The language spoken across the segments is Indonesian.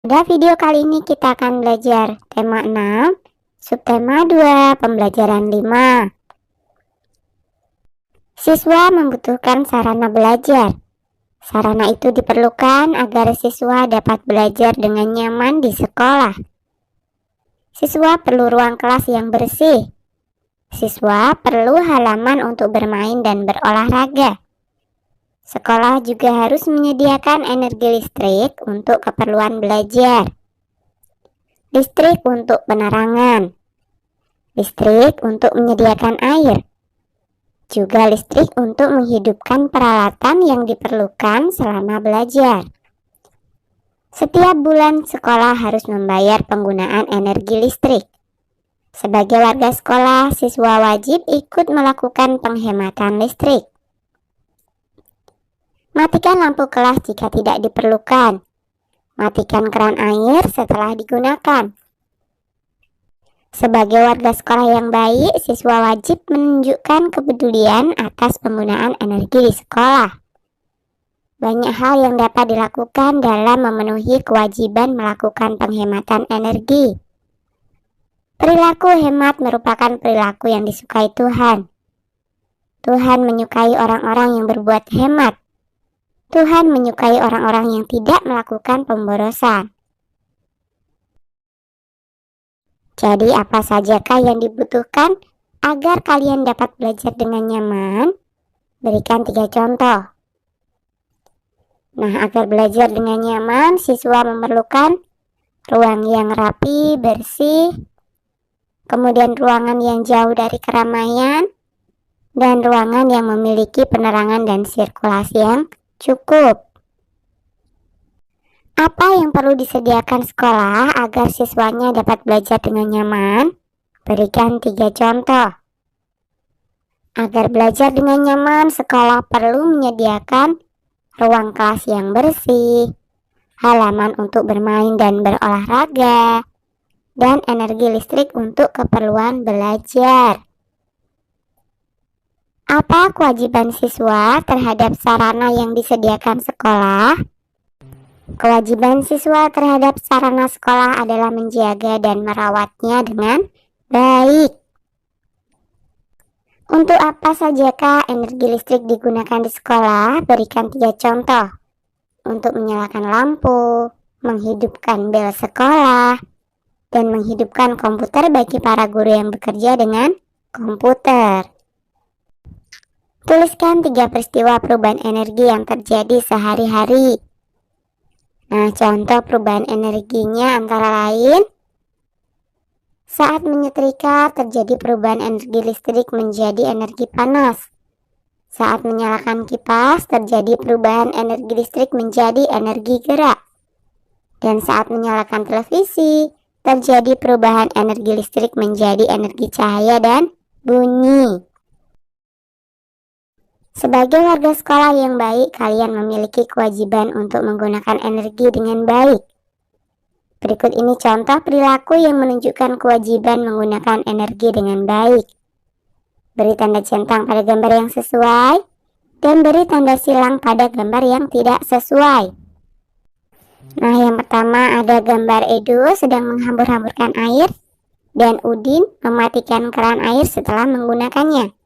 Pada video kali ini kita akan belajar tema 6, subtema 2, pembelajaran 5. Siswa membutuhkan sarana belajar. Sarana itu diperlukan agar siswa dapat belajar dengan nyaman di sekolah. Siswa perlu ruang kelas yang bersih. Siswa perlu halaman untuk bermain dan berolahraga. Sekolah juga harus menyediakan energi listrik untuk keperluan belajar. Listrik untuk penerangan. Listrik untuk menyediakan air. Juga listrik untuk menghidupkan peralatan yang diperlukan selama belajar. Setiap bulan sekolah harus membayar penggunaan energi listrik. Sebagai warga sekolah, siswa wajib ikut melakukan penghematan listrik. Matikan lampu kelas jika tidak diperlukan. Matikan keran air setelah digunakan. Sebagai warga sekolah yang baik, siswa wajib menunjukkan kepedulian atas penggunaan energi di sekolah. Banyak hal yang dapat dilakukan dalam memenuhi kewajiban melakukan penghematan energi. Perilaku hemat merupakan perilaku yang disukai Tuhan. Tuhan menyukai orang-orang yang berbuat hemat. Tuhan menyukai orang-orang yang tidak melakukan pemborosan. Jadi apa sajakah yang dibutuhkan agar kalian dapat belajar dengan nyaman? Berikan 3 contoh. Nah, agar belajar dengan nyaman, siswa memerlukan ruang yang rapi, bersih, kemudian ruangan yang jauh dari keramaian, dan ruangan yang memiliki penerangan dan sirkulasi yang cukup. Apa yang perlu disediakan sekolah agar siswanya dapat belajar dengan nyaman? Berikan 3 contoh. Agar belajar dengan nyaman, sekolah perlu menyediakan ruang kelas yang bersih, halaman untuk bermain dan berolahraga, dan energi listrik untuk keperluan belajar. Apa kewajiban siswa terhadap sarana yang disediakan sekolah? Kewajiban siswa terhadap sarana sekolah adalah menjaga dan merawatnya dengan baik. Untuk apa sajakah energi listrik digunakan di sekolah? Berikan 3 contoh. Untuk menyalakan lampu, menghidupkan bel sekolah, dan menghidupkan komputer bagi para guru yang bekerja dengan komputer. Tuliskan 3 peristiwa perubahan energi yang terjadi sehari-hari. Nah, contoh perubahan energinya antara lain, saat menyetrika terjadi perubahan energi listrik menjadi energi panas. Saat menyalakan kipas terjadi perubahan energi listrik menjadi energi gerak. Dan saat menyalakan televisi terjadi perubahan energi listrik menjadi energi cahaya dan bunyi. Sebagai warga sekolah yang baik, kalian memiliki kewajiban untuk menggunakan energi dengan baik. Berikut ini contoh perilaku yang menunjukkan kewajiban menggunakan energi dengan baik. Beri tanda centang pada gambar yang sesuai, dan beri tanda silang pada gambar yang tidak sesuai. Nah, yang pertama ada gambar Edo sedang menghambur-hamburkan air, dan Udin mematikan keran air setelah menggunakannya.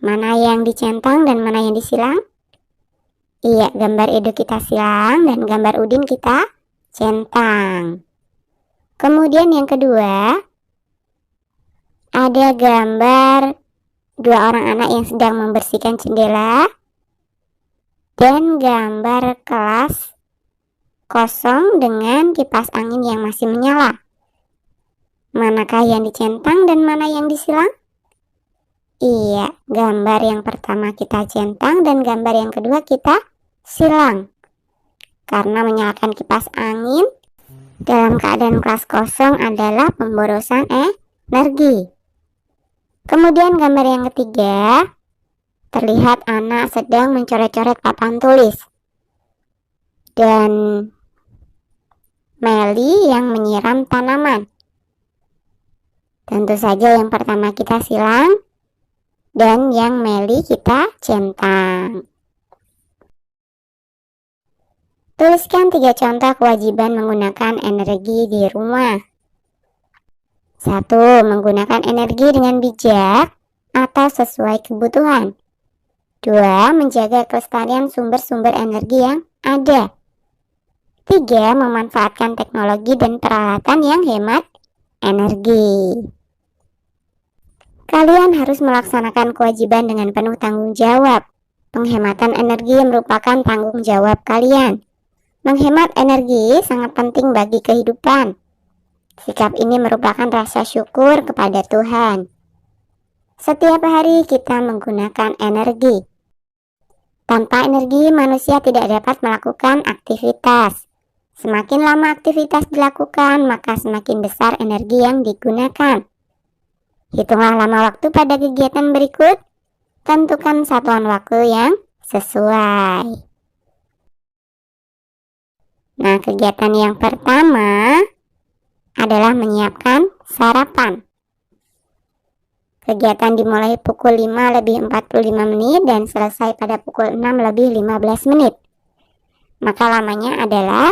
Mana yang dicentang dan mana yang disilang? Iya, gambar Edo kita silang dan gambar Udin kita centang. Kemudian yang kedua, ada gambar 2 orang anak yang sedang membersihkan jendela dan gambar kelas kosong dengan kipas angin yang masih menyala. Manakah yang dicentang dan mana yang disilang? Iya, gambar yang pertama kita centang dan gambar yang kedua kita silang. Karena menyalakan kipas angin dalam keadaan kelas kosong adalah pemborosan energi. Kemudian gambar yang ketiga, terlihat anak sedang mencoret-coret papan tulis. Dan Meli yang menyiram tanaman. Tentu saja yang pertama kita silang, dan yang Meli kita centang. Tuliskan 3 contoh kewajiban menggunakan energi di rumah. 1. Menggunakan energi dengan bijak atau sesuai kebutuhan. 2. Menjaga kelestarian sumber-sumber energi yang ada. 3. Memanfaatkan teknologi dan peralatan yang hemat energi. Kalian harus melaksanakan kewajiban dengan penuh tanggung jawab. Penghematan energi merupakan tanggung jawab kalian. Menghemat energi sangat penting bagi kehidupan. Sikap ini merupakan rasa syukur kepada Tuhan. Setiap hari kita menggunakan energi. Tanpa energi, manusia tidak dapat melakukan aktivitas. Semakin lama aktivitas dilakukan, maka semakin besar energi yang digunakan. Hitunglah lama waktu pada kegiatan berikut. Tentukan satuan waktu yang sesuai. Nah, kegiatan yang pertama adalah menyiapkan sarapan. Kegiatan dimulai pukul 5 lebih 45 menit dan selesai pada pukul 6 lebih 15 menit. Maka lamanya adalah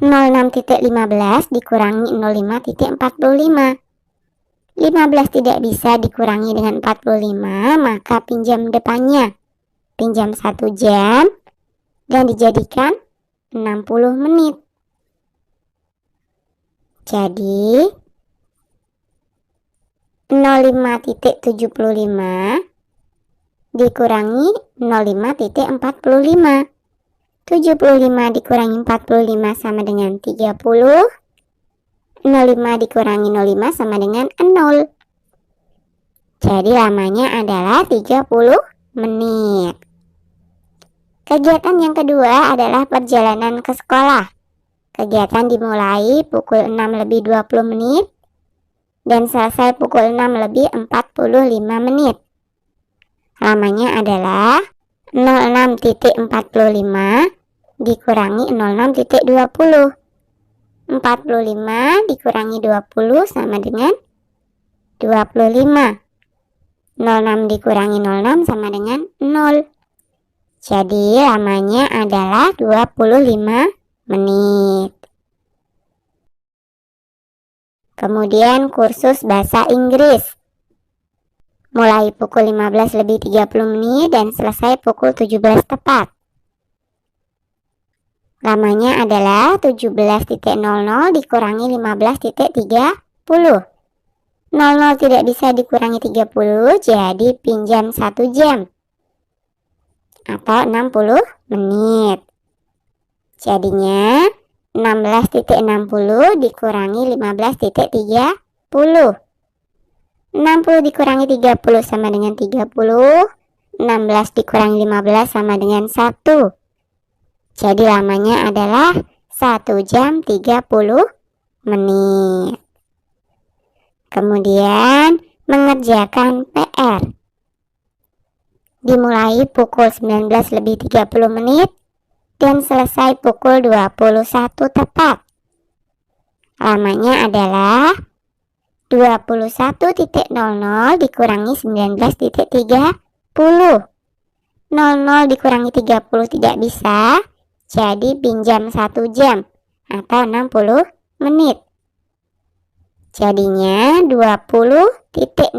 06.15 dikurangi 05.45. 15 tidak bisa dikurangi dengan 45, maka pinjam depannya. Pinjam 1 jam dan dijadikan 60 menit. Jadi 05.75 dikurangi 05.45. 75 dikurangi 45 sama dengan 30. 05 dikurangi 05 sama dengan 0. Jadi lamanya adalah 30 menit. Kegiatan yang kedua adalah perjalanan ke sekolah. Kegiatan dimulai pukul 6 lebih 20 menit dan selesai pukul 6 lebih 45 menit. Lamanya adalah 06.45 dikurangi 06.20. 45 dikurangi 20 sama dengan 25. 06 dikurangi 06 sama dengan 0. Jadi lamanya adalah 25 menit. Kemudian kursus bahasa Inggris. Mulai pukul 15 lebih 30 menit dan selesai pukul 17 tepat. Lamanya adalah 17.00 dikurangi 15.30. 00 tidak bisa dikurangi 30, jadi pinjam 1 jam atau 60 menit. Jadinya 16.60 dikurangi 15.30. 60 dikurangi 30 sama dengan 30. 16 dikurangi 15 sama dengan 1. Jadi lamanya adalah 1 jam 30 menit. Kemudian mengerjakan PR. Dimulai pukul 19 lebih 30 menit dan selesai pukul 21 tepat. Lamanya adalah 21.00 dikurangi 19.30. 00 dikurangi 30 tidak bisa, jadi pinjam 1 jam atau 60 menit. Jadinya 20.60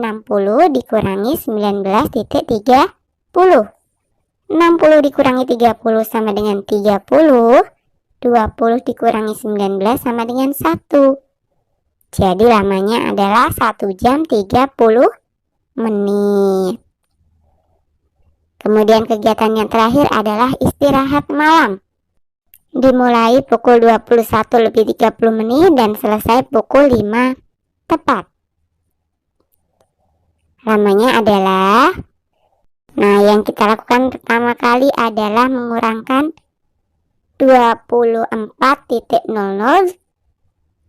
dikurangi 19.30. 60 dikurangi 30 sama dengan 30. 20 dikurangi 19 sama dengan 1. Jadi lamanya adalah 1 jam 30 menit. Kemudian kegiatan yang terakhir adalah istirahat malam. Dimulai pukul 21 lebih 30 menit dan selesai pukul 5 tepat. Lamanya adalah, yang kita lakukan pertama kali adalah mengurangkan 24.00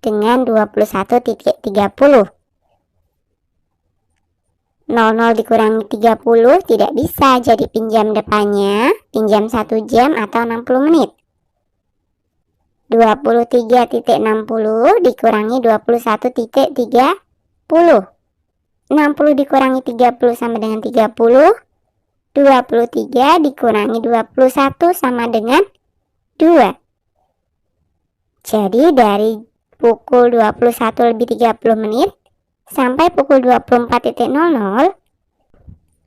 dengan 21.30. 00 dikurangi 30 tidak bisa, jadi pinjam depannya, pinjam 1 jam atau 60 menit. 23.60 dikurangi 21.30. 60 dikurangi 30 sama dengan 30. 23 dikurangi 21 sama dengan 2. Jadi dari pukul 21 lebih 30 menit sampai pukul 24.00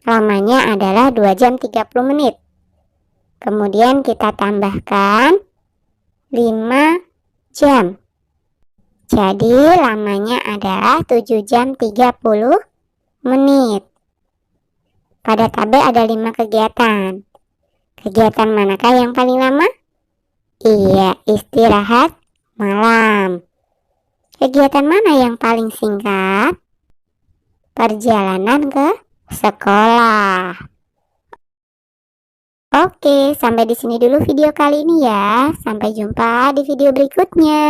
lamanya adalah 2 jam 30 menit. Kemudian kita tambahkan 5 jam. Jadi lamanya adalah 7 jam 30 menit. Pada tabel ada 5 kegiatan. Kegiatan manakah yang paling lama? Iya, istirahat malam. Kegiatan mana yang paling singkat? Perjalanan ke sekolah. Oke, sampai di sini dulu video kali ini ya. Sampai jumpa di video berikutnya.